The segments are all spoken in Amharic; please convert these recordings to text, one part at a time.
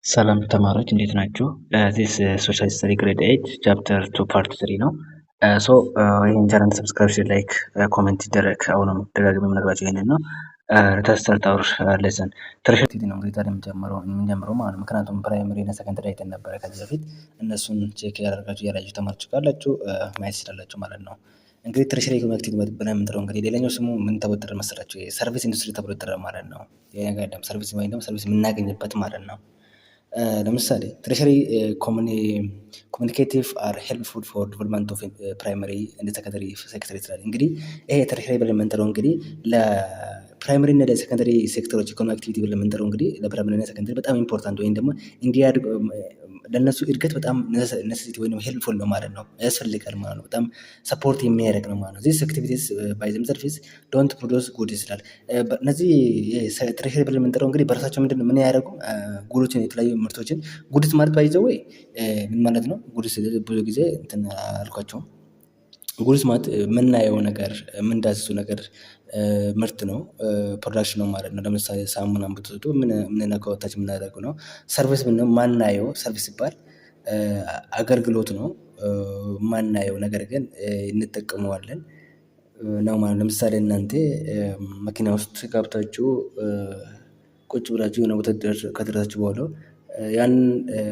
ሰላም ተማሪዎች እንዴት ናችሁ? ዚስ ሶሻል ስተዲ ግሬድ 8 ቻፕተር 2 ፓርት 3 ነው። ይህን ቻናል ሰብስክራይብ፣ ላይክ፣ ኮሜንት ይደረግ። አሁንም ደጋግሜ የምነግራቸው ይህንን ነው። ተስተርት አውር ሌሰን ትሬሸት ነው እንግዲህ ታዲያ የምንጀምረው ማለት ነው። ምክንያቱም ፕራይመሪ እና ሰከንደሪ አይተን ነበረ ከዚህ በፊት። እነሱን ቼክ ያደርጋችሁ ያላችሁ ተማሪዎች ካላችሁ ማየት ይችላላችሁ ማለት ነው። እንግዲህ ትሬሸሪ ኢኮኖሚክ ብለን የምንጠራው እንግዲህ ሌላኛው ስሙ ምን ተብሎ ይጠራል መሰላችሁ? ሰርቪስ ኢንዱስትሪ ተብሎ ይጠራል ማለት ነው። ሰርቪስ ወይም ደግሞ ሰርቪስ የምናገኝበት ማለት ነው። ለምሳሌ ትሬሸሪ ኮሚኒኬቲቭ አር ሄልፕፉል ፎር ዲቨሎፕመንት ኦፍ ፕራይመሪ እንደ ሰከንደሪ ሴክተር ይችላል። እንግዲህ ይሄ ትሬሸሪ ብለን የምንጠራው እንግዲህ ለፕራይመሪ እና ለሰከንደሪ ሴክተሮች ኢኮኖሚ አክቲቪቲ ብለን የምንጠራው እንግዲህ ለፕራይመሪ እና ሰከንደሪ በጣም ኢምፖርታንት ወይም ደግሞ እንዲያድግ ለእነሱ እድገት በጣም ነሴሲቲ ወይም ሄልፕፉል ነው ማለት ነው፣ ያስፈልጋል ማለት ነው። በጣም ሰፖርት የሚያደርግ ነው ማለት ነው። ዚስ አክቲቪቲስ ባይ ዘምሰልቭስ ዶንት ፕሮዲውስ ጉድስ ይላል። እነዚህ ትሬሸሪ ብለን የምንጠራው እንግዲህ በራሳቸው ምንድን ነው ምን ያደርጉ ጉዶችን የተለያዩ ምርቶችን ጉድስ ማለት ባይዘው ወይ ምን ማለት ነው? ጉድስ ብዙ ጊዜ እንትን አልኳቸውም። ጉድስ ማለት የምናየው ነገር የምንዳስሱ ነገር ምርት ነው፣ ፕሮዳክሽን ነው ማለት ነው። ለምሳሌ ሳሙናን ብትወስዱ የምንነካው ታች የምናደርገው ነው። ሰርቪስ ምን ነው? ማናየው ሰርቪስ ሲባል አገልግሎት ነው፣ ማናየው ነገር ግን እንጠቀመዋለን ነው ማለት ነው። ለምሳሌ እናንተ መኪና ውስጥ ገብታችሁ ቁጭ ብላችሁ የሆነ ቦታ ከደረሳችሁ በኋላ ያን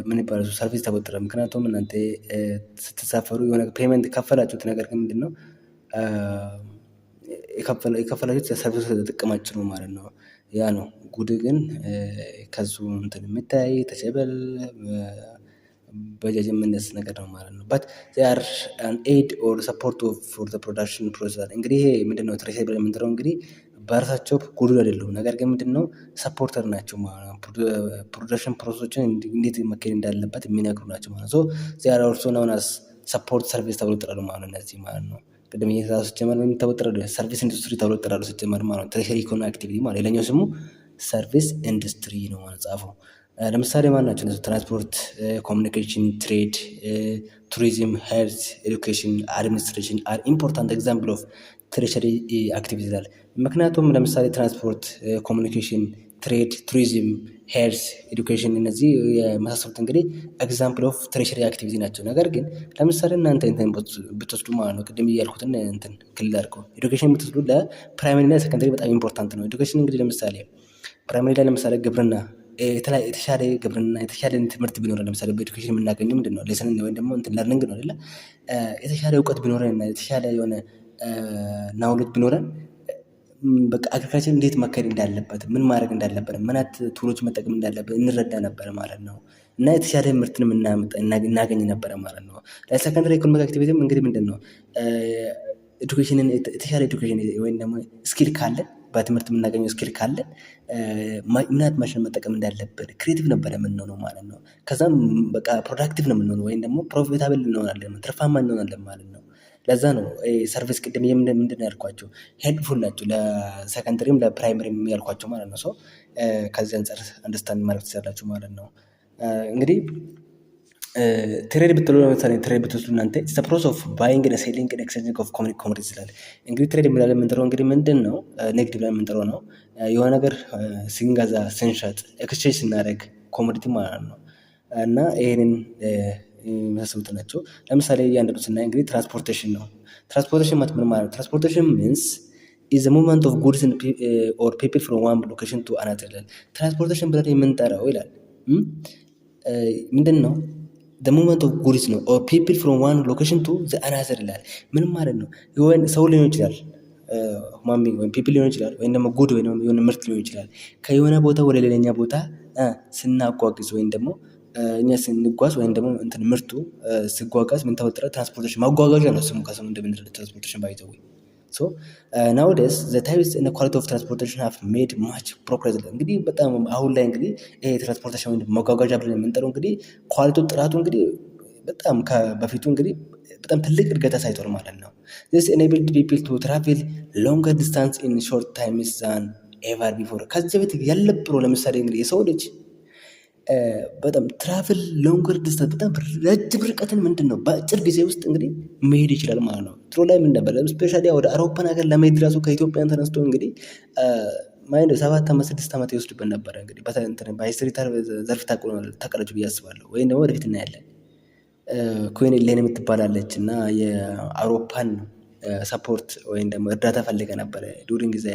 ምን ይባላል? ሰርቪስ ተበጥረ። ምክንያቱም እናንተ ስትሳፈሩ የሆነ ፔመንት ከፈላችሁት ነገር ግን ምንድነው የከፈላችሁት ሰርቪስ ተጠቀማችሁ ነው ማለት ነው። ያ ነው ጉድ ግን ከሱ እንትን የምታይ ተሸበል በጃጅ የምነስ ነገር ነው ማለት ነው። በት they are an aid or support for the production process። እንግዲህ ይሄ ምንድነው ትሬሸሪ ብለን የምንጠራው እንግዲህ በራሳቸው ጉድ አይደሉም፣ ነገር ግን ምንድነው ሰፖርተር ናቸው ማለት ነው። ፕሮዳክሽን ፕሮሰሶችን እንዴት መካሄድ እንዳለበት የሚነግሩ ናቸው ማለት ነው። they are also known as support service ተብሎ ይጠራሉ ማለት ነው። እነዚህ ማለት ነው ቅድም እየተሳሱ ሲጀመር ወይም ተወጥረዱ ሰርቪስ ኢንዱስትሪ ተብሎ ይጠራሉ ሲጀመር ማለት ነው። ትሬሸሪ ኢኮኖሚ አክቲቪቲ ማለት ሌላኛው ስሙ ሰርቪስ ኢንዱስትሪ ነው ማለት ጻፈው። ለምሳሌ ማን ናቸው እነሱ? ትራንስፖርት፣ ኮሚኒኬሽን፣ ትሬድ፣ ቱሪዝም፣ ሄልት፣ ኤዱኬሽን፣ አድሚኒስትሬሽን አር ኢምፖርታንት ኤግዛምፕል ኦፍ ትሬሸሪ አክቲቪቲ ይላል። ምክንያቱም ለምሳሌ ትራንስፖርት፣ ኮሚኒኬሽን፣ ትሬድ፣ ቱሪዝም፣ ሄልት፣ ኤዱኬሽን እነዚህ የመሳሰሉት እንግዲህ ኤግዛምፕል ኦፍ ትሬሸሪ አክቲቪቲ ናቸው። ነገር ግን ለምሳሌ እናንተ እንትን ብትወስዱ ማለት ነው ቅድም እያልኩትን እንትን ክልል አድርገው ኤዱኬሽን ብትወስዱ ለፕራይመሪ እና ሰከንደሪ በጣም ኢምፖርታንት ነው። ኤዱኬሽን እንግዲህ ለምሳሌ ፕራይመሪ ላይ ለምሳሌ ግብርና የተሻለ ግብርና የተሻለ ትምህርት ቢኖረን ለምሳሌ በኤዱኬሽን የምናገኘው ምንድን ነው? ሌሰን ወይም ደግሞ እንትን ለርኒንግ ነው አይደለ? የተሻለ እውቀት ቢኖረን እና የተሻለ የሆነ ናውሌጅ ቢኖረን በቃ አግሪካልቸር እንዴት መካሄድ እንዳለበት ምን ማድረግ እንዳለበት ምን ቱሎች መጠቀም እንዳለበት እንረዳ ነበረ ማለት ነው። እና የተሻለ ምርትን እናገኝ ነበረ ማለት ነው። ለሰከንደሪ ኢኮኖሚክ አክቲቪቲም እንግዲህ ምንድን ነው ኤዱኬሽንን የተሻለ ኤዱኬሽን ወይም ደግሞ ስኪል ካለን በትምህርት የምናገኘው ስኪል ካለን ምናት ማሽን መጠቀም እንዳለብን ክሬቲቭ ነበረ የምንሆነው ማለት ነው። ከዛም በቃ ፕሮዳክቲቭ ነው የምንሆነው ወይም ደግሞ ፕሮፊታብል እንሆናለን፣ ትርፋማ እንሆናለን ማለት ነው። ለዛ ነው ሰርቪስ ቅድም ምንድን ያልኳቸው ሄልፕፉል ናቸው ለሰከንደሪም ለፕራይመሪም ያልኳቸው ማለት ነው። ከዚህ አንጻር አንደርስታንድ ማድረግ ትችላላችሁ ማለት ነው። እንግዲህ ትሬድ ብትሉ ለምሳሌ ትሬድ ብትወስዱ እናንተ ፕሮሰስ ኦፍ ባይንግ እና ሴሊንግ እና ኤክስቼንጅ ኦፍ ኮሞዲቲስ ይላል። እንግዲህ ትሬድ ብለን የምንጠራው እንግዲህ ምንድን ነው ንግድ ብለን የምንጠራው ነው። የሆነ ነገር ስንገዛ ስንሸጥ ኤክስቼንጅ ስናደርግ ኮሞዲቲ ማለት ነው። እና ይሄንን የሚያስቡት ናቸው። ለምሳሌ እያንዳንዱ ስናይ እንግዲህ ትራንስፖርቴሽን ነው። ትራንስፖርቴሽን ማለት ምን ማለት? ትራንስፖርቴሽን ሚንስ ኢዝ ዘ ሙቭመንት ኦፍ ጉድስ ኦር ፒፕል ፍሮም ዋን ሎኬሽን ቱ አናዘር ይላል። ትራንስፖርቴሽን ብለን የምንጠራው ይላል ምንድን ነው? the movement of goods ነው or people from one location to the another ይላል። ምን ማለት ነው? የሆነ ሰው ሊሆን ይችላል ማሚ ወይም ፒፕል ሊሆን ይችላል ወይም ደግሞ ጉድ ወይም የሆነ ምርት ሊሆን ይችላል። ከየሆነ ቦታ ወደ ሌላኛ ቦታ ስናጓጉዝ ወይም ደግሞ እኛ ስንጓዝ ወይም ደግሞ እንትን ምርቱ ሲጓጓዝ ምን ተፈጠረ? ትራንስፖርቴሽን ማጓጓዣ ነው ስሙ ከስሙ እንደምንለው ትራንስፖርቴሽን ባይዘው so nowadays the types and the quality of transportation have made much progress። እንግዲህ በጣም አሁን ላይ እንግዲህ ይሄ ትራንስፖርቴሽን ወይም መጓጓዣ ብለን የምንጠራው እንግዲህ ኳሊቲው ጥራቱ እንግዲህ በጣም ከበፊቱ እንግዲህ በጣም ትልቅ እድገት አሳይቷል ማለት ነው። this enabled people to travel longer distance in short times than ever before። ከዚህ በፊት ያልነበረው ለምሳሌ እንግዲህ የሰው ልጅ በጣም ትራቭል ሎንገር ዲስታንስ በጣም ረጅም ርቀትን ምንድን ነው በአጭር ጊዜ ውስጥ እንግዲህ መሄድ ይችላል ማለት ነው። ድሮ ላይ ምን ነበር? ስፔሻሊ ወደ አውሮፓን ሀገር ለመሄድ ራሱ ከኢትዮጵያን ተነስቶ እንግዲህ ማይንድ 7 ዓመት 6 ዓመት ይወስድብን ነበረ። እንግዲህ በሂስትሪ ዘርፍ ታውቃላችሁ ብዬ አስባለሁ፣ ወይም ደግሞ ወደፊት እናያለን። ኩዊን ኤሌን የምትባላለች እና የአውሮፓን ሰፖርት ወይም ደግሞ እርዳታ ፈልገ ነበረ ዱሪንግ ጊዜ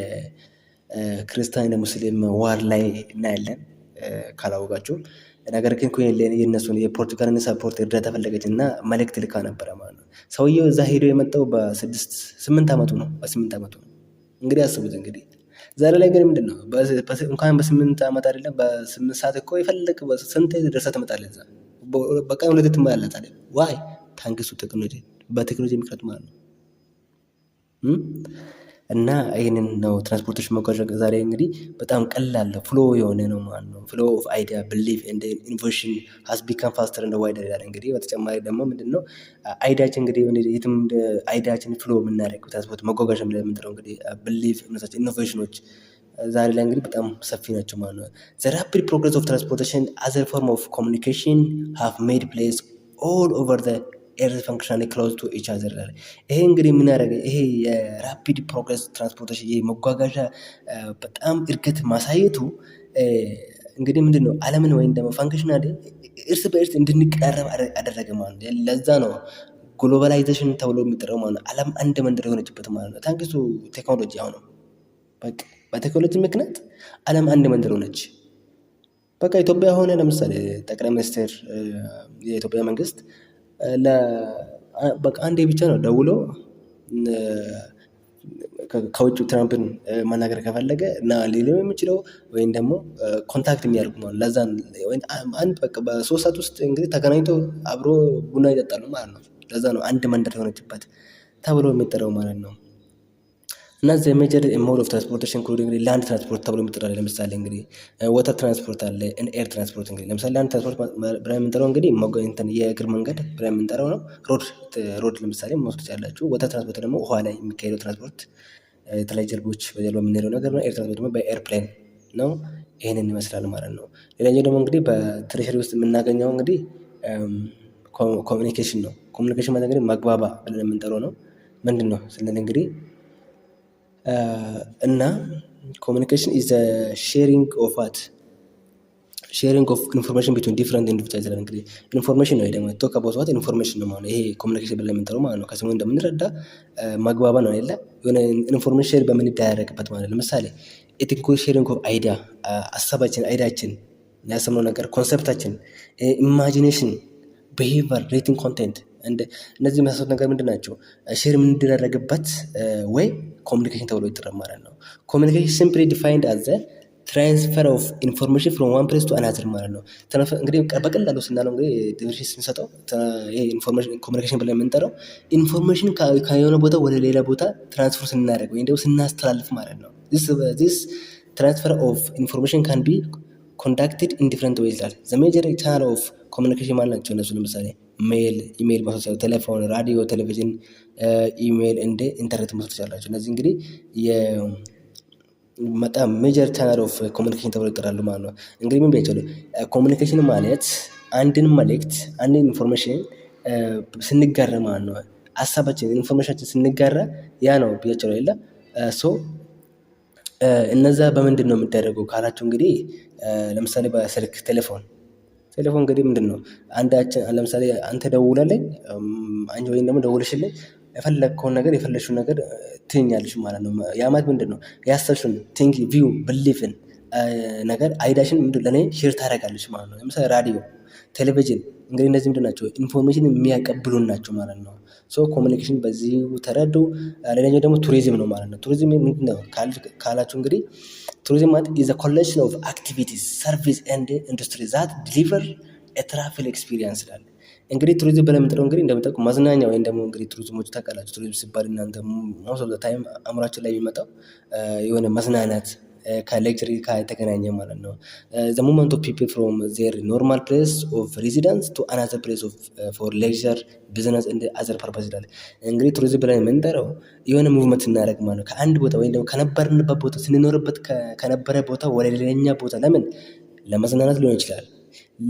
ክርስቲያን ሙስሊም ዋር ላይ እናያለን ካላወቃችሁ። ነገር ግን ኩዊን ኤሌን የእነሱን የፖርቱጋልን ሰፖርት እርዳታ ፈለገች እና መልእክት ልካ ነበረ ማለት ነው። ሰውየው እዛ ሄዶ የመጣው በ8 ዓመቱ ነው። በ8 ዓመቱ ነው። እንግዲህ አስቡት። እንግዲህ ዛሬ ላይ ግን ምንድን ነው እንኳን በ8 ዓመት አይደለም በ8 ሰዓት እኮ የፈለግ ስንት ደርሰህ ትመጣለህ። እዛ በቀን 2 ትመላለሳለህ። ዋይ ታንክሱ ቴክኖሎጂ በቴክኖሎጂ ምክንያት ማለት ነው። እና ይህንን ነው ትራንስፖርቴሽን መጓዣ ዛሬ እንግዲህ በጣም ቀላል ፍሎ የሆነ ነው ማለት ነው። ፍሎ ኦፍ አይዲያ ብሊቭ ኤንድ ኢኖቬሽን ሃዝ ቢካም ፋስተር ኤንድ ዋይደር ይላል። እንግዲህ በተጨማሪ ደግሞ ምንድነው አይዲያችን እንግዲህ የትም አይዲያችን ፍሎ የምናደርገው ትራንስፖርት መጓጓዣ ብለን የምንጠራው እንግዲህ ብሊቭ እምነታችን ኢኖቬሽኖች ዛሬ ላይ እንግዲህ በጣም ሰፊ ናቸው ማለት ነው። ዘ ራፒድ ፕሮግረስ ኦፍ ትራንስፖርቴሽን አዝ ኤ ፎርም ኦፍ ኮሚኒኬሽን ሃቭ ሜድ ፕሌስ ኦል ኦቨር ዘ ኤርዝ ፈንክሽናሊ ክሎዝ ቱ ኢች አዘር ይላል። ይሄ እንግዲህ ምን ያደረገ ይሄ የራፒድ ፕሮግረስ ትራንስፖርቴሽን ይሄ መጓጓዣ በጣም እድገት ማሳየቱ እንግዲህ ምንድን ነው ዓለምን ወይም ደግሞ ፈንክሽናሊ እርስ በእርስ እንድንቀራረብ አደረገ ማለት ነው። ለዛ ነው ግሎባላይዜሽን ተብሎ የሚጠራው ማለት ነው። ዓለም አንድ መንደር የሆነችበት ማለት ነው። ታንክሱ ቴክኖሎጂ አሁንም በቃ በቴክኖሎጂ ምክንያት ዓለም አንድ መንደር ሆነች። በቃ ኢትዮጵያ ሆነ ለምሳሌ ጠቅላይ ሚኒስትር የኢትዮጵያ መንግስት በቃ አንዴ ብቻ ነው ደውሎ ከውጭ ትራምፕን ማናገር ከፈለገ እና ሌላው የሚችለው ወይም ደግሞ ኮንታክት የሚያደርጉ ማለት ለዛ አንድ በቃ በ3 ሰዓት ውስጥ እንግዲህ ተገናኝቶ አብሮ ቡና ይጠጣሉ ማለት ነው። ለዛ ነው አንድ መንደር የሆነችበት ተብሎ የሚጠራው ማለት ነው። እና ዘ ሜጀር ሞድ ኦፍ ትራንስፖርቴሽን ኢንክሉዲንግ ላንድ ትራንስፖርት ተብሎ የሚጠራው ለምሳሌ እንግዲህ ወተር ትራንስፖርት አለ፣ ኤር ትራንስፖርት እንግዲህ ለምሳሌ ላንድ ትራንስፖርት ብለን የምንጠራው እንግዲህ የእግር መንገድ ብለን የምንጠራው ነው። ሮድ ለምሳሌ መውሰድ ትችላላችሁ። ወተር ትራንስፖርት ደግሞ ውሃ ላይ የሚካሄደው ትራንስፖርት የተለያዩ ጀልቦች በጀልባ የምንሄደው ነገር ነው። ኤር ትራንስፖርት ደግሞ በኤርፕሌን ነው። ይህንን ይመስላል ማለት ነው። ሌላኛው ደግሞ እንግዲህ በትሬሸሪ ውስጥ የምናገኘው እንግዲህ ኮሚኒኬሽን ነው። ኮሚኒኬሽን ማለት እንግዲህ መግባባ ብለን የምንጠራው ነው። ምንድን ነው ስንል እንግዲህ እና ኮሚኒኬሽን ኢዝ ዘ ሼሪንግ ኦፍ ኢንፎርሜሽን ቢትዊን ዲፍረንት ኢንዲቪጁዋልስ ይላል። እንግዲህ ኢንፎርሜሽን ነው ደግሞ ቶክ አባውት ዋት ኢንፎርሜሽን ነው ማለት ይሄ ኮሚኒኬሽን ብለን የምንጠራው ማለት ነው። ከስሙ እንደምንረዳ መግባባ ነው አይደለ? የሆነ ኢንፎርሜሽን ሼር በምንደራረግበት ማለት ለምሳሌ ኤቲንግ ሼሪንግ ኦፍ አይዲያ ሀሳባችን፣ አይዲያችን ያሰብነው ነገር፣ ኮንሰፕታችን፣ ኢማጂኔሽን፣ ቢሄቪየር፣ ሬቲንግ፣ ኮንቴንት እነዚህ መሳሰሉት ነገር ምንድን ናቸው? ሼር የምንደራረግበት ወይ ኮሚኒኬሽን ተብሎ ይጠራል ማለት ነው። ኮሚኒኬሽን ሲምፕሊ ዲፋይንድ አዝ ዘ ትራንስፈር ኦፍ ኢንፎርሜሽን ፍሮም ዋን ፕሌስ ቱ አናዘር ማለት ነው። እንግዲህ በቀላሉ ስናለው እንግዲህ ዲፊኒሽን ስንሰጠው ይሄ ኮሚኒኬሽን ብለን የምንጠራው ኢንፎርሜሽን ከሆነ ቦታ ወደ ሌላ ቦታ ትራንስፈር ስናደርግ ወይም ደግሞ ስናስተላልፍ ማለት ነው። ዚስ ትራንስፈር ኦፍ ኢንፎርሜሽን ካን ቢ ኮንዳክትድ ኢን ዲፍረንት ዌይዝ ይላል። ዘ ሜጀር ቻናል ኦፍ ኮሚኒኬሽን ማለት ናቸው እነሱ ለምሳሌ ሜል፣ ኢሜል መሳሰሉ፣ ቴሌፎን፣ ራዲዮ፣ ቴሌቪዥን፣ ኢሜል እንደ ኢንተርኔት መውሰድ ትችላላችሁ። እነዚህ እንግዲህ በጣም ሜጀር ቻናል ኦፍ ኮሚኒኬሽን ተብሎ ይጠራሉ ማለት ነው። እንግዲህ ምን ቢያቸው ኮሚኒኬሽን ማለት አንድን መልእክት አንድን ኢንፎርሜሽን ስንጋራ ማለት ነው። ሀሳባችን ኢንፎርሜሽናችን ስንጋራ ያ ነው ብያቸው የለ ሶ እነዛ በምንድን ነው የሚደረገው ካላችሁ እንግዲህ ለምሳሌ በስልክ ቴሌፎን እንግዲህ ምንድን ነው አንዳችን ለምሳሌ አንተ ደውላለኝ አንቺ ወይም ደግሞ ደውልሽልኝ የፈለግከውን ነገር የፈለግሽውን ነገር ትይኛለሽ ማለት ነው። ያ ማለት ምንድን ነው ያሰብሽውን ቲንክ ቪው ብሊፍን ነገር አይዳሽን ምንድን ለእኔ ሼር ታደርጋለች ማለት ነው። ለምሳሌ ራዲዮ፣ ቴሌቪዥን እንግዲህ እነዚህ ምንድን ናቸው? ኢንፎርሜሽን የሚያቀብሉን ናቸው ማለት ነው። ሶ ኮሚኒኬሽን በዚህ ተረዱ። ሌላኛው ደግሞ ቱሪዝም ነው ማለት ነው። ቱሪዝም ምንድን ነው ካላችሁ እንግዲህ ቱሪዝም ማለት ኢዝ አ ኮሌክሽን ኦፍ አክቲቪቲስ ሰርቪስ ኤንድ ኢንዱስትሪ ዛት ዲሊቨር ኤ ትራቨል ኤክስፒሪየንስ ይላል። እንግዲህ ቱሪዝም ብለን የምንጠራው እንግዲህ እንደምታውቁ መዝናኛ ወይም ደግሞ እንግዲህ ቱሪዝሞች ታውቃላችሁ። ቱሪዝም ሲባል እናንተ ሞስት ኦፍ ዘ ታይም አእምሯችን ላይ የሚመጣው የሆነ መዝናናት ከሌክቸሪ የተገናኘ ማለት ነው። ዘ ሙቭመንት ኦፍ ፒፕል ፍሮም ዜር ኖርማል ፕሌስ ኦፍ ሬዚዳንስ ቱ አናዘር ፕሌስ ፎር ሌክቸር ቢዝነስ እንደ አዘር ፐርፐስ ይላል። እንግዲህ ቱሪዝም ብለን የምንጠራው የሆነ ሙቭመንት እናደርግ ማለት ነው። ከአንድ ቦታ ወይም ደግሞ ከነበርንበት ቦታ ስንኖርበት ከነበረ ቦታ ወደ ሌላኛ ቦታ ለምን ለመዝናናት ሊሆን ይችላል፣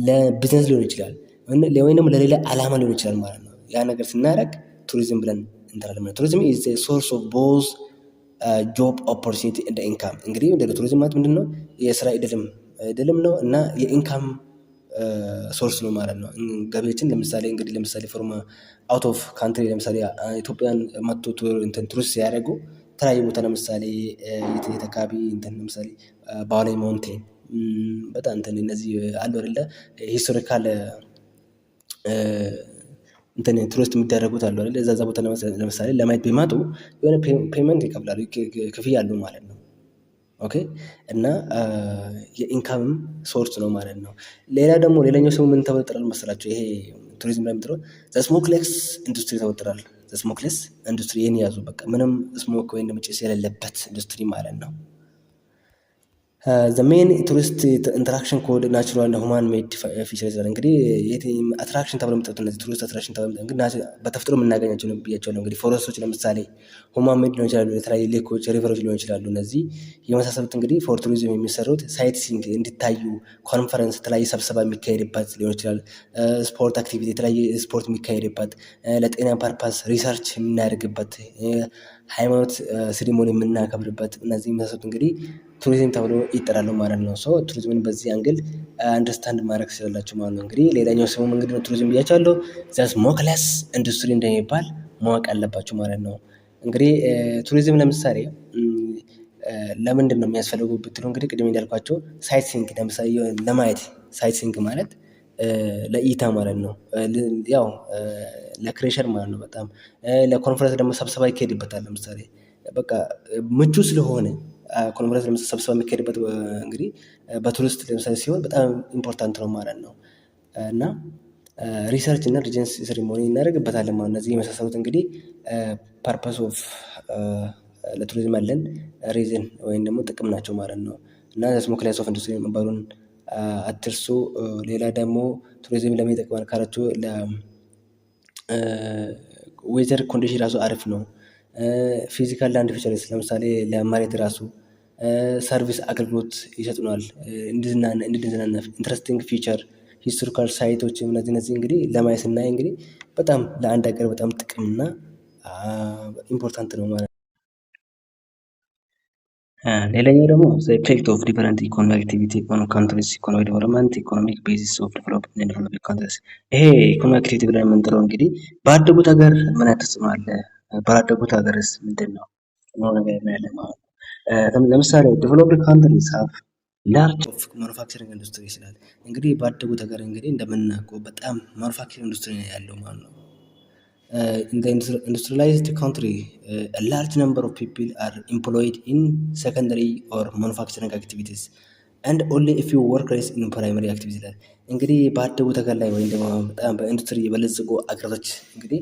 ለቢዝነስ ሊሆን ይችላል፣ ወይም ደግሞ ለሌላ ዓላማ ሊሆን ይችላል ማለት ነው። ያ ነገር ስናደርግ ቱሪዝም ብለን እንጠራለን። ቱሪዝም ኢዝ ዘ ሶርስ ኦፍ ቦዝ ጆብ ኦፖርቹኒቲ እንደ ኢንካም እንግዲህ እንደ ቱሪዝም ማለት ምንድን ነው? የስራ እድልም ነው እና የኢንካም ሶርስ ነው ማለት ነው። ገቢዎችን ለምሳሌ ፎርም አውት ኦፍ ካንትሪ ለምሳሌ ኢትዮጵያን መጥቶ ቱሪስት ሲያደርጉ የተለያዩ ቦታ ለምሳሌ የት አካባቢ ለምሳሌ ባሌ ማውንቴን በጣም እነዚህ አሉ አይደለ ሂስቶሪካል ቱሪስት የሚደረጉት አሉ አይደለ እዛ ቦታ ለምሳሌ ለማየት ቢመጡ የሆነ ፔመንት ይከፍላሉ ክፍያ አለው ማለት ነው። ኦኬ እና የኢንካምም ሶርስ ነው ማለት ነው። ሌላኛው ሰው ምን ተወጥራል መሰላችሁ? ይሄ ቱሪዝም ላይ የምትለው ዘስሞክሌስ ኢንዱስትሪ ተወጥራል። ዘስሞክሌስ ኢንዱስትሪ ይህን ያዙ በቃ ምንም ስሞክ ወይም ጭስ የሌለበት ኢንዱስትሪ ማለት ነው። ሜን ቱሪስት ኢንተራክሽን ኮድ ናቹራል ሁማን ሜድ ፊቸር ይላል። እንግዲህ አትራክሽን ተብሎ የሚጠሩት እነዚህ ቱሪስት አትራክሽን ተብሎ በተፈጥሮ የምናገኛቸው ነው ብያቸዋለሁ። እንግዲህ ፎረስቶች ለምሳሌ ሁማን ሜድ ሊሆን ይችላሉ፣ የተለያዩ ሌኮች፣ ሪቨሮች ሊሆን ይችላሉ። እነዚህ የመሳሰሉት እንግዲህ ፎር ቱሪዝም የሚሰሩት ሳይት ሲንግ እንዲታዩ፣ ኮንፈረንስ፣ የተለያየ ስብሰባ የሚካሄድበት ሊሆን ይችላል። ስፖርት አክቲቪቲ፣ የተለያየ ስፖርት የሚካሄድበት፣ ለጤና ፐርፓስ ሪሰርች የምናደርግበት፣ ሃይማኖት ሴሪሞኒ የምናከብርበት እነዚህ የሚመሳሰሉት እንግዲህ ቱሪዝም ተብሎ ይጠራሉ ማለት ነው። ሶ ቱሪዝምን በዚህ አንግል አንደርስታንድ ማድረግ ትችላላችሁ ማለት ነው። እንግዲህ ሌላኛው ስሙ እንግዲህ ቱሪዝም ብያቸዋለሁ። ዘስሞክለስ ኢንዱስትሪ እንደሚባል ማወቅ አለባችሁ ማለት ነው። እንግዲህ ቱሪዝም ለምሳሌ ለምንድን ነው የሚያስፈልገው ብትሉ እንግዲህ ቅድም እንዳልኳቸው ሳይት ሲንግ ለምሳሌ ለማየት ሳይት ሲንግ ማለት ለእይታ ማለት ነው። ያው ለክሬሸር ማለት ነው። በጣም ለኮንፈረንስ ደግሞ ስብሰባ ይካሄድበታል። ለምሳሌ በቃ ምቹ ስለሆነ ኮንፈረንስ ለምሳሌ ስብሰባ የሚካሄድበት እንግዲህ በቱሪስት ለምሳሌ ሲሆን በጣም ኢምፖርታንት ነው ማለት ነው። እና ሪሰርች እና ሪጀንስ ሴሪሞኒ እናደርግበታለን ማለት ነው። እነዚህ የመሳሰሉት እንግዲህ ፐርፐስ ኦፍ ለቱሪዝም ያለን ሪዝን ወይም ደግሞ ጥቅም ናቸው ማለት ነው። እና ዘስሞክለስ ኦፍ ኢንዱስትሪ የሚባሉን አትርሱ። ሌላ ደግሞ ቱሪዝም ለምን ይጠቅማል ካላችሁ ዌዘር ኮንዲሽን ራሱ አሪፍ ነው። ፊዚካል ላንድ ፊቸርስ ለምሳሌ ለመሬት ራሱ ሰርቪስ አገልግሎት ይሰጡናል። እንድንዝናና ኢንትረስቲንግ ፊቸር ሂስቶሪካል ሳይቶች እነዚህ እንግዲህ ለማየት ስናይ እንግዲህ በጣም ለአንድ ሀገር በጣም ጥቅምና ኢምፖርታንት ነው ማለት ነው። ሌላኛው ደግሞ ኢፌክት ኦፍ ዲፈረንት ኢኮኖሚክ አክቲቪቲ ኦን ካንትሪስ ኢኮኖሚክ ዴቨሎፕመንት ኢኮኖሚክ ቤዚስ ኦፍ ዴቨሎፒንግ ካንትሪስ። ይሄ ኢኮኖሚክ አክቲቪቲ ብለን የምንጠራው እንግዲህ በአደጉት ሀገር ምን አይነት ተጽዕኖ አለ፣ ባላደጉት ሀገርስ ምንድን ነው ነገር ያለ ማለት ነው። ለምሳሌ ዴቨሎፕድ ካንትሪስ ሃቭ ላርጅ ኦፍ ማኑፋክቸሪንግ ኢንዱስትሪ ይችላል። እንግዲህ ባደጉት ሀገር እንግዲህ እንደምናውቀው በጣም ማኑፋክቸሪንግ ኢንዱስትሪ ያለው ማለት ነው። In the industrialized country, a large number of people are employed in secondary or manufacturing activities and only a few workers in primary activities ይላል። እንግዲህ ባደጉት ሀገር ላይ ወይም ደግሞ በጣም በኢንዱስትሪ የበለጸጉ አገሮች እንግዲህ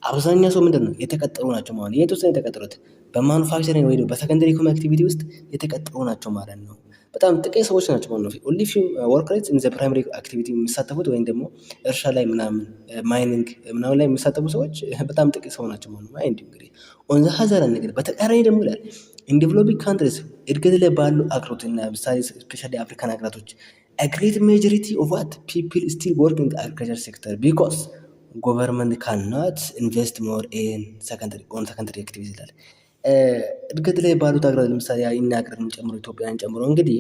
አብዛኛው ሰው ምንድን ነው የተቀጠሩ ናቸው ማለት ነው። የት ውስጥ ነው የተቀጠሩት? በማኑፋክቸሪንግ ወይ በሰከንደሪ ኢኮኖሚ አክቲቪቲ ውስጥ የተቀጠሩ ናቸው ማለት ነው። በጣም ጥቂት ሰዎች ናቸው ማለት ነው። ኦንሊ ፊው ወርከርስ ኢን ዘ ፕራይመሪ አክቲቪቲ የሚሳተፉት ወይም ደግሞ እርሻ ላይ ምናምን ማይኒንግ ምናምን ላይ የሚሳተፉ ሰዎች በጣም ጥቂት ሰው ናቸው ማለት ነው። ማይንድ እንግዲህ ኦን ዘ ሀዘር ነገር በተቃራኒ ደግሞ ይላል ኢን ዴቨሎፒንግ ካንትሪስ እድገት ላይ ባሉ አገሮች እና ምሳሌ ስፔሻሊ አፍሪካን ሀገራቶች a great majority of what people still work in the agriculture sector because government cannot invest more in secondary activities ይላል። እድገት ላይ ባሉት ሀገራት ለምሳሌ እኛ ሀገርን ጨምሮ ኢትዮጵያን ጨምሮ እንግዲህ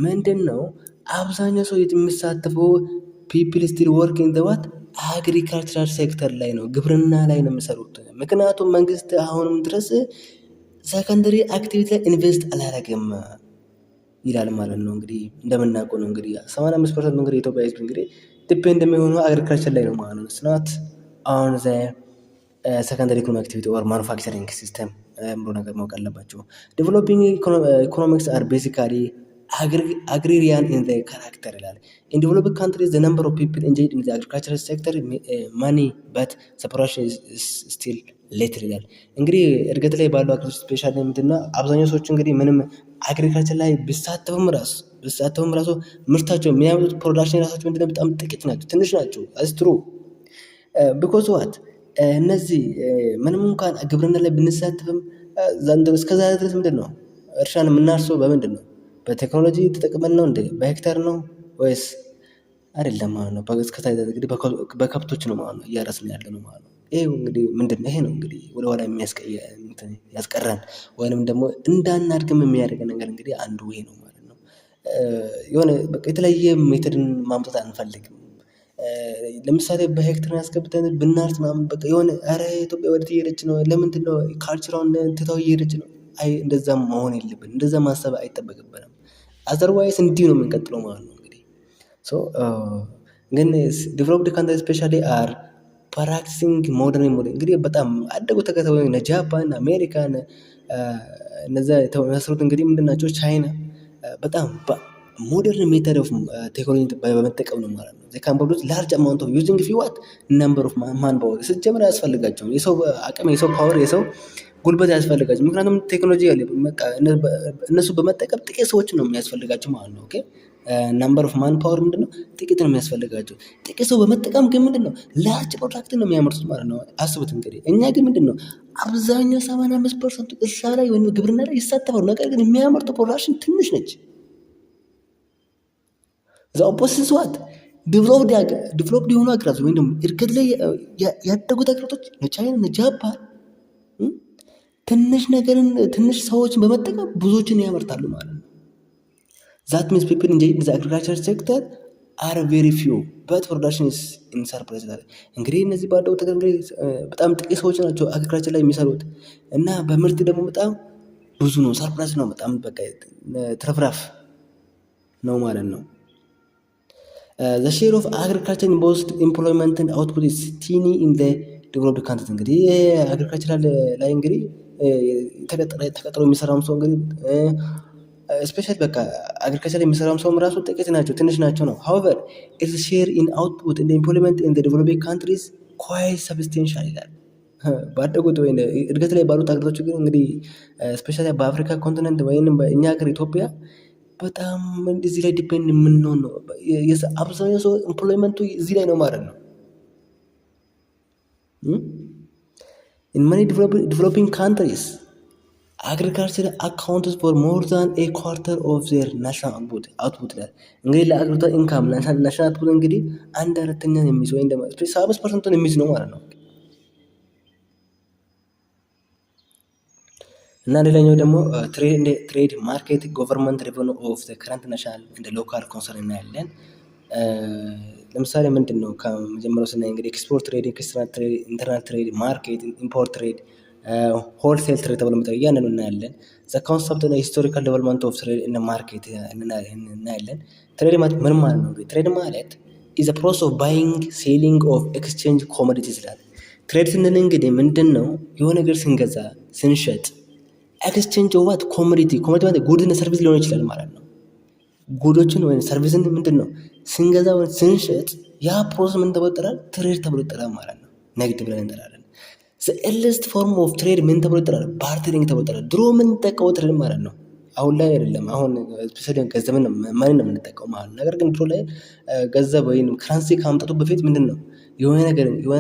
ምንድን ነው አብዛኛው ሰው የሚሳተፈው ፒፕል ስቲል ወርኪንግ ዘ ዋት አግሪካልቸራል ሴክተር ላይ ነው፣ ግብርና ላይ ነው የሚሰሩት። ምክንያቱም መንግስት አሁንም ድረስ ሰከንደሪ አክቲቪቲ ላይ ኢንቨስት አላደረገም ይላል ማለት ነው። እንግዲህ እንደምናውቀው ነው እንግዲህ 85% እንግዲህ የኢትዮጵያ ህዝብ እንግዲህ ዲፔንድ የሚሆነው አግሪካልቸር ላይ ነው ማለት ነው። ስናት አሁን ዘ ሰከንደሪ ኢኮኖሚ አክቲቪቲ ኦር ማኑፋክቸሪንግ ሲስተም ብሎ ነገር ማወቅ አለባቸው። ዴቨሎፒንግ ኢኮኖሚክስ አር ቤሲካሊ አግሪሪያን ኢን ዘ ካራክተር ይላል። ኢን ዴቨሎፒንግ ካንትሪስ ዘ ነምበር ኦፍ ፒፕል ኤንጌጅድ ኢን ዘ አግሪካልቸራል ሴክተር ማኒ በት ዘ ፕሮዳክሽን ኢዝ ስቲል ሌትል ይላል። እንግዲህ እድገት ላይ ባሉ ሀገሮች ስፔሻሊ ምንድነው አብዛኛው ሰዎች እንግዲህ ምንም አግሪካልቸር ላይ ቢሳተፉም ራሱ ምርታቸው የሚያመጡት ፕሮዳክሽን ራሳቸው ምንድነው በጣም ጥቂት ናቸው፣ ትንሽ ናቸው። አስትሩ ቢኮዝ ዋት እነዚህ ምንም እንኳን ግብርና ላይ ብንሳተፍም እስከዛ ድረስ ምንድን ነው እርሻን የምናርሰው በምንድን ነው? በቴክኖሎጂ ተጠቅመን ነው እንደ በሄክታር ነው ወይስ አይደለም ማለት ነው። እስከዛ እንግዲህ በከብቶች ነው ማለት ነው እያረስን ያለ ነው ማለት ነው። ይሄው እንግዲህ ምንድነው ይሄ ነው እንግዲህ ወደኋላ ያስቀረን ወይንም ደግሞ እንዳናድግም የሚያደርገን ነገር እንግዲህ አንዱ ይሄ ነው ማለት ነው። የሆነ በቃ የተለየ ሜተድን ማምጣት አንፈልግም። ለምሳሌ በሄክታር አስገብተን ብናርስ ምናምን በቃ የሆነ ኧረ ኢትዮጵያ ወዴት እየሄደች ነው? ለምንድነው ካልቸሯን ትታው እየሄደች ነው? አይ እንደዛ መሆን የለብንም። እንደዛ ማሰብ አይጠበቅብንም። አዘርዋይስ እንዲህ ነው የምንቀጥለው ማለት ነው እንግዲህ ሶ ግን ዲቨሎፕድ ካንትሪ ስፔሻሊ አር ፕራክቲሲንግ ሞደርን እንግዲህ በጣም አደጉ ተከታዮች እነ ጃፓን፣ አሜሪካን እነዛ የተመሰሩት እንግዲህ ምንድን ናቸው? ቻይና በጣም ሞደርን ሜተድ ኦፍ ቴክኖሎጂ በመጠቀም ነው ማለት ነው። they can produce large amount of using few what number of manpower ሲጀምር አያስፈልጋቸውም። የሰው አቅም፣ የሰው ፓወር፣ የሰው ጉልበት አያስፈልጋቸውም። ምክንያቱም ቴክኖሎጂ ያለ እነሱ በመጠቀም ጥቂት ሰዎች ነው የሚያስፈልጋቸው ማለት ነው። ኦኬ ናምበር ኦፍ ማን ፓወር ምንድነው? ጥቂት ነው የሚያስፈልጋቸው። ጥቂት ሰው በመጠቀም ግን ምንድነው ላርጅ ፕሮዳክት ነው የሚያመርቱት ማለት ነው። አስቡት እንግዲህ እኛ ግን ምንድነው አብዛኛው 85% እርሻ ላይ ወይም ግብርና ላይ ይሳተፋሉ። ነገር ግን የሚያመርቱ ፕሮዳክሽን ትንሽ ነች። ዘ ኦፖዚት ዋት ዲቨሎፕድ የሆኑ ሀገራት ወይም ደግሞ እድገት ላይ ያደጉት ሀገራቶች ቻይና፣ ጃፓን ትንሽ ሰዎችን በመጠቀም ብዙዎችን ያመርታሉ ማለት ነው። ዛት ሚንስ ፒፕል ኢን ዘ አግሪካልቸር ሴክተር አር ቬሪ ፊው በት ፕሮዳክሽን ኢዝ ኢን ሰርፕላስ። እንግዲህ እነዚህ ባለው ተገር እንግዲህ በጣም ጥቂት ሰዎች ናቸው አግሪካልቸር ላይ የሚሰሩት እና በምርት ደግሞ በጣም ብዙ ነው፣ ሰርፕላስ ነው፣ በጣም በቃ ትረፍራፍ ነው ማለት ነው። the share of agriculture in both employment and output is teeny in the developed countries። እንግዲህ አግሪካልቸራል ላይ እንግዲህ ተቀጥሮ የሚሰራም ሰው እንግዲህ ስፔሻሊ በቃ አግሪካልቸር የሚሰራም ሰውም ራሱ ጥቂት ናቸው፣ ትንሽ ናቸው ነው። however its share in output and employment in the developing countries quite substantial ይላል። ባደጉት ወይ እድገት ላይ ባሉት ሀገሮች ግን እንግዲህ ስፔሻሊ በአፍሪካ ኮንቲነንት ወይም በእኛ ሀገር ኢትዮጵያ በጣም እዚህ ላይ ዲፔንድ የምንሆን ነው። አብዛኛው ሰው ኤምፕሎይመንቱ እዚህ ላይ ነው ማለት ነው። in many developing countries agriculture accounts for more than a quarter of their national output ላይ እንግዲህ ለአግሪካልቸር ኢንካም ናሽናል አውትፑት እንግዲህ 1/4 የሚይዝ ወይም ደግሞ 75% የሚይዝ ነው ማለት ነው። እና ሌላኛው ደግሞ ትሬድ ማርኬት ገቨርንመንት ሬቨኑ ኦፍ ዘ ከረንት ናሽናል እንደ ሎካል ኮንሰርን እናያለን። ለምሳሌ ምንድን ነው ከመጀመሪያው ስናይ እንግዲህ ኤክስፖርት ትሬድ፣ ኤክስተርናል ትሬድ፣ ኢንተርናል ትሬድ፣ ማርኬት፣ ኢምፖርት ትሬድ፣ ሆልሴል ትሬድ ተብሎ መጠ ያንን እናያለን። ዘ ኮንሰፕት እና ሂስቶሪካል ዴቨሎፕመንት ኦፍ ትሬድ እና ማርኬት እናያለን። ትሬድ ማለት ምን ማለት ነው? ትሬድ ማለት ኢዝ ዘ ፕሮሰስ ኦፍ ባይንግ ሴሊንግ ኦፍ ኤክስቼንጅ ኮሞዲቲስ ይላል። ትሬድ ስንል እንግዲህ ምንድን ነው የሆነ ነገር ስንገዛ ስንሸጥ ኤክስቼንጅ ኦፍ ዋት ኮሞዲቲ ማለት ጉድና ሰርቪስ ሊሆን ይችላል ማለት ነው። ጉዶችን ወይም ሰርቪስን ምንድን ነው ስንገዛ ወይም ስንሸጥ ያ ፕሮሰስ ምን ተብሎ ይጠራል? ትሬድ ተብሎ ይጠራል ማለት ነው። ንግድ ብለን እንጠራለን። ዘ ኤርሊስት ፎርም ኦፍ ትሬድ ምን ተብሎ ይጠራል? ባርተሪንግ ተብሎ ይጠራል። ድሮ የምንጠቀመው ትሬድ ማለት ነው። አሁን ላይ አይደለም። አሁን ስፔሻሊ ገንዘብን ማንን ነው የምንጠቀመው ማለት ነው። ነገር ግን ድሮ ላይ ገንዘብ ወይም ከረንሲ ከማምጣቱ በፊት ምንድን ነው የሆነ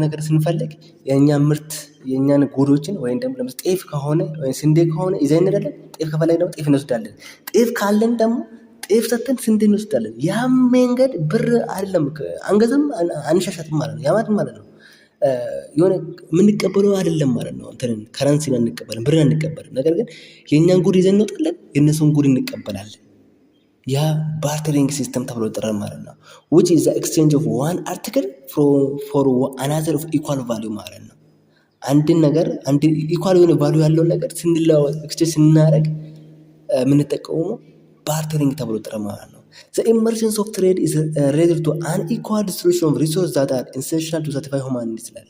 ነገር ስንፈልግ የእኛን ምርት የእኛን ጉዶችን ወይም ደግሞ ለምሳሌ ጤፍ ከሆነ ወይም ስንዴ ከሆነ ይዘን እንሄዳለን። ጤፍ ከፈለግን ደግሞ ጤፍ እንወስዳለን። ጤፍ ካለን ደግሞ ጤፍ ሰጥተን ስንዴ እንወስዳለን። ያ መንገድ ብር አይደለም አንገዛም አንሻሻትም ማለት ነው። ያ ማለት ነው የሆነ የምንቀበለው አይደለም ማለት ነው። እንትን ከረንሲ አንቀበልም፣ ብር አንቀበልም። ነገር ግን የእኛን ጉድ ይዘን እንወጣለን፣ የእነሱን ጉድ እንቀበላለን። ያ ባርተሪንግ ሲስተም ተብሎ ይጠራል ማለት ነው። which is the exchange of one article for another of equal value ማለት ነው። አንድን ነገር አንድ ኢኳል የሆነ ቫልዩ ያለውን ነገር ስንለዋወጥ ኤክስቼንጅ ስናደርግ የምንጠቀመው ባርተሪንግ ተብሎ ይጠራል ማለት ነው። the emergence of trade is related to unequal distribution of resources that are essential to satisfy human needs ይላል።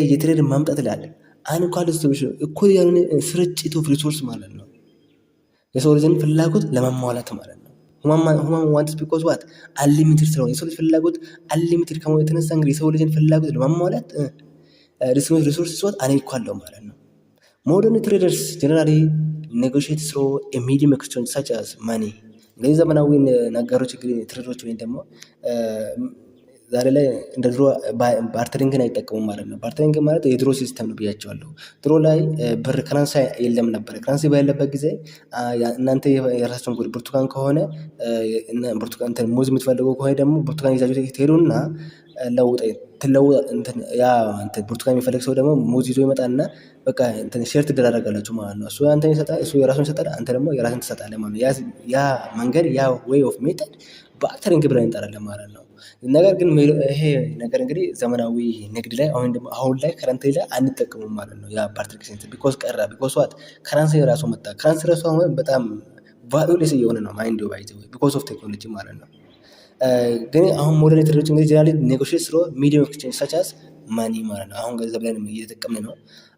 የትሬድ ማምጣት ይላል unequal distribution እኩል ያልሆነ ስርጭት ኦፍ ሪሶርስ ማለት ነው። የሰው ልጅን ፍላጎት ለማሟላት ማለት ነው። ሁማን ዋንትስ ቢኮዝ ዋት አንሊሚትድ ስለሆነ የሰው ልጅ ፍላጎት አንሊሚትድ ከመሆኑ የተነሳ እንግዲህ የሰው ልጅን ፍላጎት ለማሟላት ሪሶርስ ሲወጥ አኔኳለው ማለት ነው። ሞደርን ትሬደርስ ጀነራሊ ኔጎሽት ስሮ ሚዲየም ኤክስቼንጅ ሳች አስ ማኒ። እንግዲህ ዘመናዊ ነጋዴዎች እንግዲህ ትሬደሮች ወይም ደግሞ ዛሬ ላይ እንደ ድሮ ባርተሪንግን አይጠቀሙም ማለት ነው። ባርተሪንግ ማለት የድሮ ሲስተም ነው ብያቸዋለሁ። ድሮ ላይ ብር ከረንሲ የለም ነበር። ከረንሲ ባለበት ጊዜ እናንተ የራሳችሁን ብርቱካን ከሆነ ብርቱካን ሙዝ የምትፈልጉ ከሆነ ደግሞ ብርቱካን ይዛችሁ ትሄዱና ብርቱካን የሚፈልግ ሰው ደግሞ ሙዝ ይዞ ይመጣና በቃ ሼር ትደራረጋላችሁ ማለት ነው። እሱ አንተን ይሰጣል፣ እሱ የራሱን ይሰጣል፣ አንተ ደግሞ የራስን ትሰጣለህ ማለት ነው። ያ መንገድ ያ ዌይ ኦፍ ሜተድ ባርተሪንግ ብለን እንጠራለን ማለት ነው። ነገር ግን ይሄ ነገር እንግዲህ ዘመናዊ ንግድ ላይ አሁን ላይ ከረንት ላይ አንጠቀሙም ማለት ነው። ያ ባርተሪንግ ሲስተም ቢኮዝ ቀረ። ቢኮዝ ዋት ከረንሲ ራሱ መጣ። ከረንሲ ራሱ አሁን በጣም ቫሉሌስ እየሆነ ነው ማይንድ ባይ ዘ ወይ ቢኮዝ ኦፍ ቴክኖሎጂ ማለት ነው። ግን አሁን ሞደርን ትሬዶች እንግዲህ ጀነራሊ ኔጎሽዬት ስለ ሚዲየም ኦፍ ኤክስቼንጅ ሰች አስ ማኒ ማለት ነው። አሁን ገንዘብ ላይ እየተጠቀምን ነው።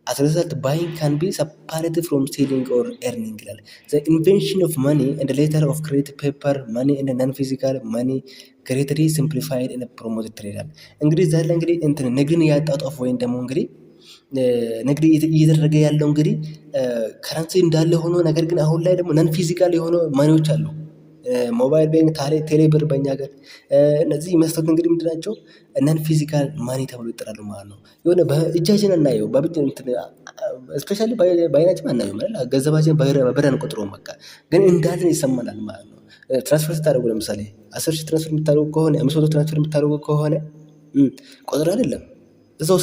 as a result buying can be separated from selling or earning ይላል። the invention of money and the letter of credit paper money and non-physical money greatly simplified and promoted ይላል። እንግዲህ ዛሬ ላይ እንግዲህ ንግድን ያጣጣፉ ወይም ደግሞ እንግዲህ ንግድ እየተደረገ ያለው እንግዲህ ከረንሲ እንዳለ ሆኖ ነገር ግን አሁን ላይ ደግሞ ነን ፊዚካል የሆኑ ማኒዎች አሉ። ሞባይል ባንክ፣ ቴሌብር በእኛ ሀገር እነዚህ መስጠት እንግዲህ ምንድን ናቸው? ነን ፊዚካል ማኒ ተብሎ ይጠራሉ ማለት ነው። የሆነ በእጃችን አናየው ስፔሻሊ በአይናችን አናየው ማለት ገንዘባችን በብር አንቆጥረውም። በቃ ግን እንዳለን ይሰማናል ማለት ነው። ትራንስፈር ስታደርጉ ለምሳሌ 10 ሺህ ትራንስፈር የምታደርጉ ከሆነ 500 ትራንስፈር የምታደርጉ ከሆነ ቁጥር አይደለም እዛው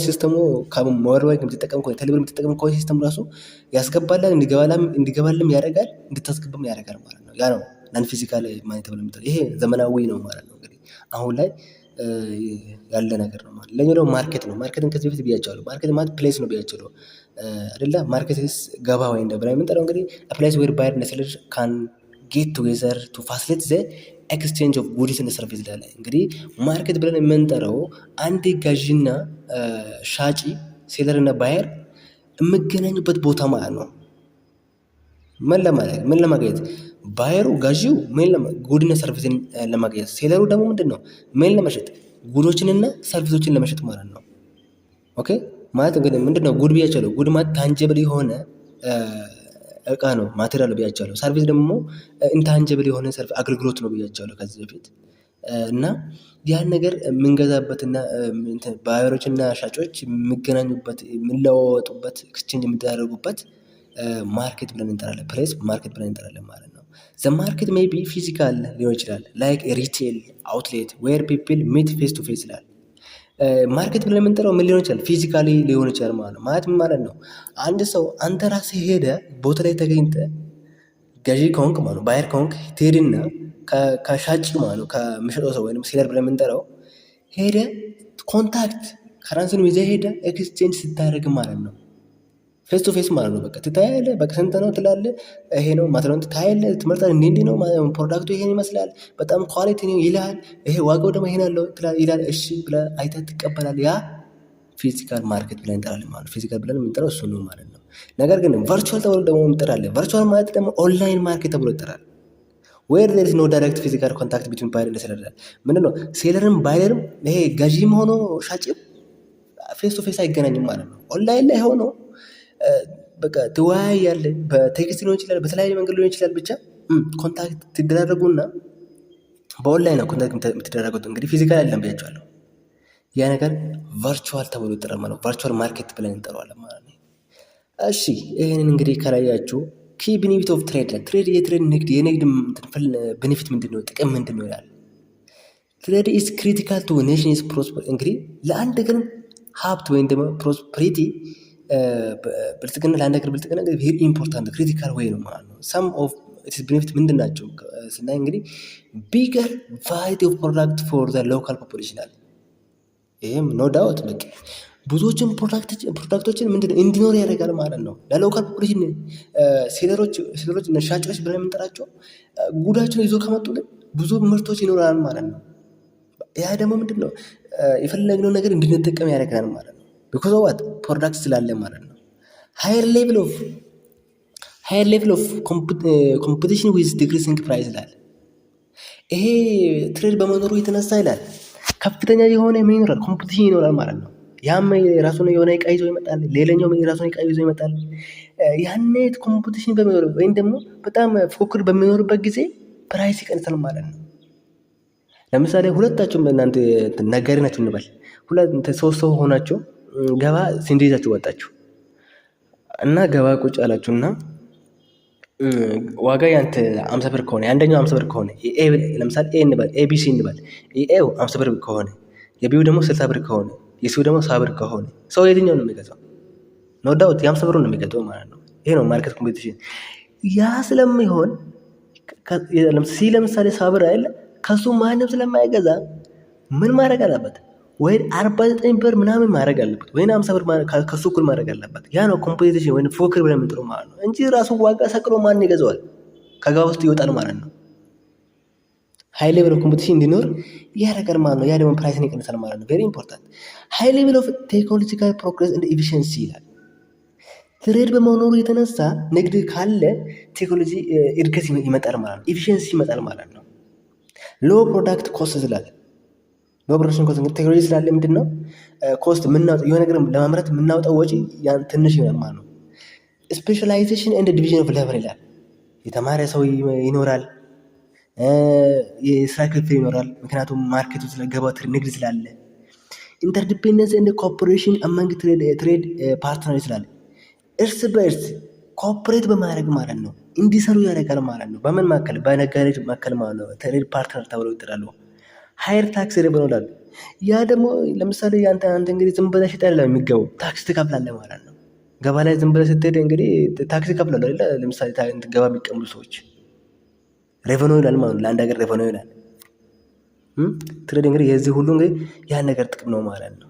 ሲስተሙ ከሞባይል ባንክ የምትጠቀም ከሆነ ቴሌብር የምትጠቀም ከሆነ ሲስተሙ ራሱ ያስገባላል፣ እንዲገባልም ያደርጋል፣ እንድታስገባም ያደርጋል ማለት ነው። ያ ነው ናን ፊዚካል ማኒ ተብሎ የሚጠራው። ይሄ ዘመናዊ ነው ማለት ነው። እንግዲህ አሁን ላይ ያለ ነገር ነው ማለት። ሌላኛው ደግሞ ማርኬት ነው። ማርኬትን ከዚህ በፊት ብያቸዋለሁ። ማርኬት ማለት ፕሌስ ነው ብያቸዋለሁ አይደለ? ማርኬትስ ገባ ወይ እንደብላ የምንጠራው እንግዲህ ፕሌስ ዌር ባየር ኤንድ ሴለር ካን ጌት ቱጌዘር ቱ ፋሲሊቴት ዘ ኤክስቼንጅ ኦፍ ጉድስ ኤንድ ሰርቪስ ይላል። እንግዲህ ማርኬት ብለን የምንጠራው አንድ ገዢና ሻጪ ሴለር እና ባየር የሚገናኙበት ቦታ ማለት ነው። ምን ለማግኘት ባየሩ ገዢው ጉድና ሰርቪስን ለማግኘት፣ ሴለሩ ደግሞ ምንድን ነው ምን ለመሸጥ ጉዶችንና ሰርቪሶችን ለመሸጥ ማለት ነው። ኦኬ ማለት እንግዲህ ምንድን ነው ጉድ ብያቸዋለሁ። ጉድ ማለት ታንጀብል የሆነ እቃ ነው፣ ማቴሪያል ብያቸዋለሁ። ሰርቪስ ደግሞ ኢንታንጀብል የሆነ አገልግሎት ነው ብያቸዋለሁ ከዚህ በፊት እና ያን ነገር የምንገዛበትና ባየሮችና ሻጮች የሚገናኙበት የሚለዋወጡበት ኤክስቼንጅ የሚደረጉበት ማርኬት ብለን እንጠራለን። ፕሌስ ማርኬት ብለን እንጠራለን ማለት ነው። ዘ ማርኬት ሜይ ቢ ፊዚካል ሊሆን ይችላል ላይክ ሪቴል አውትሌት ዌር ፒፕል ሚት ፌስ ቱ ፌስ ይላል። ማርኬት ብለን የምንጠራው ምን ሊሆን ይችላል? ፊዚካሊ ሊሆን ይችላል ማለት ነው። ማለት ምን ማለት ነው? አንድ ሰው አንተ ራስህ ሄደ ቦታ ላይ ተገኝተ ገዢ ከሆንክ ማለት ነው ባየር ከሆንክ ትሄድና ከሻጭ ማለት ነው ከሚሸጠው ሰው ወይም ሴለር ብለን የምንጠራው ሄደ ኮንታክት ከረንሲን ይዘህ ሄደ ኤክስቼንጅ ስታደርግ ማለት ነው። ፌስ ቱ ፌስ ማለት ነው። በቃ ትታያለህ፣ በቃ ስንት ነው ትላለህ፣ ይሄ ነው ማትረን ትታያለህ፣ ትመርጣለህ፣ እንዲህ ነው ፕሮዳክቱ ይሄን ይመስላል፣ በጣም ኳሊቲ ነው ይላል፣ ይሄ ዋጋው ደግሞ ይሄን አለው ይላል። እሺ ብለህ አይተህ ትቀበላለህ። ያ ፊዚካል ማርኬት ብለን እንጠራለን ማለት ነው። ፊዚካል ብለን የምንጠራው እሱ ነው ማለት ነው። ነገር ግን ቨርቹዋል ተብሎ ደግሞ እንጠራለን። ቨርቹዋል ማለት ደግሞ ኦንላይን ማርኬት ተብሎ ይጠራል። ዌር ዜር ኢዝ ኖ ዳይሬክት ፊዚካል ኮንታክት ቢትዊን ባየር ኤንድ ሴለር። ምንድነው ሴለርም ባየርም ይሄ ገዢም ሆኖ ሻጭም ፌስ ቱ ፌስ አይገናኝም ማለት ነው። ኦንላይን ላይ ሆኖ በቃ ትወያያለህ፣ በቴክስት ሊሆን ይችላል፣ በተለያየ መንገድ ሊሆን ይችላል። ብቻ ኮንታክት ትደራረጉና በኦንላይን ነው ኮንታክት የምትደረጉት። እንግዲህ ፊዚካል አይደለም ብያቸዋለሁ። ያ ነገር ቨርቹዋል ተብሎ ይጠራል ማለት ነው። ቨርቹዋል ማርኬት ብለን እንጠራዋለን ማለት ነው። እሺ ይህንን እንግዲህ ከላያችሁ ኪ ቤኔፊት ኦፍ ትሬድ የትሬድ ንግድ የንግድ ቤኔፊት ምንድን ነው? ጥቅም ምንድን ነው ይላል። ትሬድ ኢዝ ክሪቲካል ቱ ኔሽንስ ፕሮስፐር። እንግዲህ ለአንድ ሀገር ሀብት ወይም ደግሞ ፕሮስፐሪቲ ብልጽግና ለአንድ ሀገር ብልጽግና ቬሪ ኢምፖርታንት ክሪቲካል ወይ ነው ማለት ነው። ሰም ኦፍ ኢትስ ቤኔፊት ምንድን ናቸው ስናይ እንግዲህ ቢገር ቫራይቲ ኦፍ ፕሮዳክት ፎር ዘ ሎካል ፖፑሌሽን አለ። ይህም ኖ ዳውት በቃ ብዙዎችን ፕሮዳክቶችን ምንድን እንዲኖር ያደርጋል ማለት ነው። ለሎካል ፖፑሌሽን ሴለሮች ሻጮች ብለን የምንጠራቸው ጉዳቸውን ይዞ ከመጡልን ብዙ ምርቶች ይኖራል ማለት ነው። ያ ደግሞ ምንድን ነው የፈለግነው ነገር እንድንጠቀም ያደርገናል ማለት ነው። ቢኮዝ ዋት ፕሮዳክት ስላለ ማለት ነው። ሃየር ሌቭል ኦፍ ኮምፒቲሽን ዊዝ ዲክሪሲንግ ፕራይስ ይላል። ይሄ ትሬድ በመኖሩ የተነሳ ይላል ከፍተኛ የሆነ ምን ይኖራል? ኮምፒቲሽን ይኖራል ማለት ነው። ያም የራሱን የሆነ ዕቃ ይዞ ይመጣል፣ ሌላኛው የራሱን ዕቃ ይዞ ይመጣል። ያኔ ኮምፒቲሽን በሚኖር ወይም ደግሞ በጣም ፉክክር በሚኖርበት ጊዜ ፕራይስ ይቀንሳል ማለት ነው። ለምሳሌ ሁለታችሁም እናንተ ነጋዴ ናችሁ እንበል። ሶስት ሰው ሆናችሁ ገባ ስንዴ ይዛችሁ ወጣችሁ እና ገባ ቁጭ አላችሁና ዋጋ ያንተ 50 ብር ከሆነ የአንደኛው 50 ብር ከሆነ ለምሳሌ ኤ እንበል ኤቢሲ እንበል ኤው 50 ብር ከሆነ የቢው ደግሞ 60 ብር ከሆነ የሲው ደግሞ 70 ብር ከሆነ ሰው የትኛው ነው የሚገዛው? ኖ ዳውት የ50 ብር ነው የሚገዛው ማለት ነው። ይሄ ነው ማርኬት ኮምፒቲሽን። ያ ስለሚሆን ሲ ለምሳሌ 70 ብር አይደለ? ከሱ ማንም ስለማይገዛ ምን ማድረግ አለበት? ወይ 49 ብር ምናምን ማድረግ አለበት፣ ወይ 50 ብር ከሱ እኩል ማድረግ አለበት። ያ ነው ኮምፒቲሽን ወይ ፉክክር ብለን የምንጠራው ማለት ነው እንጂ ራሱ ዋጋ ሰቅሎ ማን ይገዛዋል? ከገባ ውስጥ ይወጣል ማለት ነው። ሃይ ሌቭል ኦፍ ኮምፒቲሽን እንዲኖር ያደርጋል ማለት ነው። ያ ደግሞ ፕራይስን ይቀንሳል ማለት ነው። ቬሪ ኢምፖርታንት። ሃይ ሌቭል ኦፍ ቴክኖሎጂካል ፕሮግረስ ኤንድ ኤፊሺየንሲ ይላል። ትሬድ በመኖሩ የተነሳ ንግድ ካለ ቴክኖሎጂ እድገት ይመጣል ማለት ነው። ኤፊሺየንሲ ይመጣል ማለት ነው። ሎ ፕሮዳክት ኮስት ስላለ ሎ ፕሮዳክሽን ኮስት ቴክኖሎጂ ስላለ ምንድነው ኮስት የምናወጣው የሆነ ነገር ለማምረት የምናወጣው ወጪ ያን ትንሽ ይሆናል ማለት ነው። ስፔሻላይዜሽን ኤንድ ዲቪዥን ኦፍ ሌበር ይላል። የተማረ ሰው ይኖራል፣ የስራ ክፍል ይኖራል። ምክንያቱም ማርኬቱ ስለገባው ንግድ ስላለ። ኢንተርዲፔንደንስ ኤንድ ኮኦፐሬሽን አመንግ ትሬድ ፓርትነር ስላለ እርስ በእርስ ኮኦፐሬት በማድረግ ማለት ነው እንዲሰሩ ያደርጋል ማለት ነው። በምን መካከል? በነጋዴዎች መካከል ማለት ነው። ትሬድ ፓርትነር ተብለው ይጠራሉ። ሃየር ታክስ ሬቨኑ ይላሉ። ያ ደግሞ ለምሳሌ አንተ እንግዲህ ዝም ብለህ ሽጠህ አይደለም የሚገባው፣ ታክስ ትከፍላለህ ማለት ነው። ገባ ላይ ዝም ብለህ ስትሄድ እንግዲህ ታክስ ይከፍላሉ አይደለ? ለምሳሌ ገባ የሚቀምጡ ሰዎች ሬቨኑ ይላል ማለት ነው። ለአንድ ሀገር ሬቨኑ ይላል። ትሬድ እንግዲህ የዚህ ሁሉ እንግዲህ ያን ነገር ጥቅም ነው ማለት ነው።